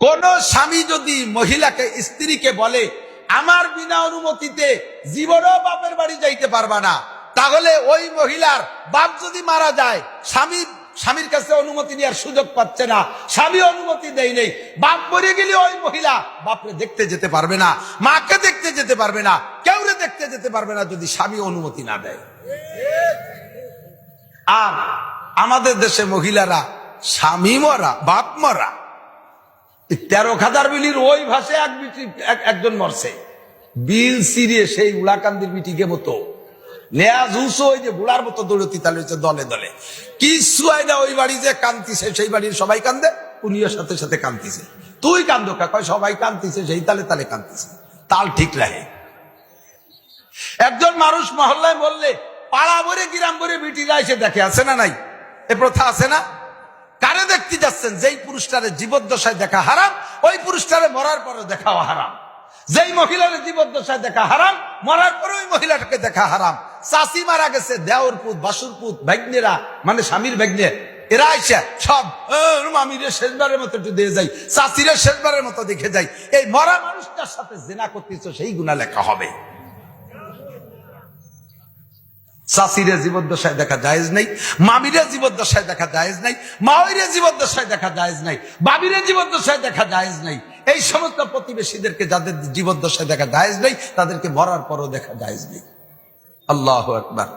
কোন স্বামী যদি মহিলাকে স্ত্রীকে বলে আমার বিনা অনুমতিতে জীবনও বাপের বাড়ি যাইতে পারবা না, তাহলে ওই মহিলার বাপ যদি মারা যায়, স্বামীর কাছে অনুমতি নেওয়ার সুযোগ পাচ্ছে না, স্বামী অনুমতি দেয় নেই, বাপ মরে গেলে ওই মহিলা বাপরে দেখতে যেতে পারবে না, মাকে দেখতে যেতে পারবে না, কেউরে দেখতে যেতে পারবে না যদি স্বামী অনুমতি না দেয়। আর আমাদের দেশে মহিলারা স্বামী মরা বাপ মরা 13,000 বিলির ওই ভাষে একজন মরছে, বিল সিরিয়ে সেই উলাকান্দির মিটিকে মতো লেয়াজ উঁচু ওই যে বুড়ার মতো দৌড়তি তালিয়েছে দলে দলে, কিছু আইনা ওই বাড়ি যে কান্দিছে সেই বাড়ির সবাই কান্দে, উনিও সাথে সাথে কান্দিছে। তুই কান্দো কয় সবাই কান্দিছে সেই তালে তালে কান্দিছে, তাল ঠিক রাহে। একজন মানুষ মহল্লায় বললে পাড়া ভরে গ্রাম ভরে বিটিরা এসে দেখে, আছে না নাই? এ প্রথা আছে না? কারে দেখতে যাচ্ছেন? যেই পুরুষটারে জীবদ্দশায় দেখা হারাম, ওই পুরুষটারে মরার পরে দেখাও হারাম। যেই মহিলার জীবদ্দশায় দেখা হারাম, মরার পরে ওই মহিলাটাকে দেখা হারাম। চাষি মারা গেছে, দেওর পুত বাসুর পুত ভাগ্নেরা মানে স্বামীর ভাগ্নে, এরা এসে সব মামিরে শেষবারের মতো একটু দিয়ে যাই, চাষিরে শেষবারের মতো দেখে যাই। এই মরা মানুষটার সাথে জেনা করতেছ, সেই গুনাহ লেখা হবে। চাষিরে জীবদ্দশায় দেখা জায়েজ নাই, মামিরে জীবদ্দশায় দেখা জায়েজ নাই, মাওইরে জীবদ্দশায় দেখা জায়েজ নাই, বাবিরে জীবদ্দশায় দেখা জায়েজ নাই। এই সমস্ত প্রতিবেশীদেরকে যাদের জীবদ্দশায় দেখা জায়েজ নাই, তাদেরকে মরার পরও দেখা জায়েজ নেই। আল্লাহু আকবার।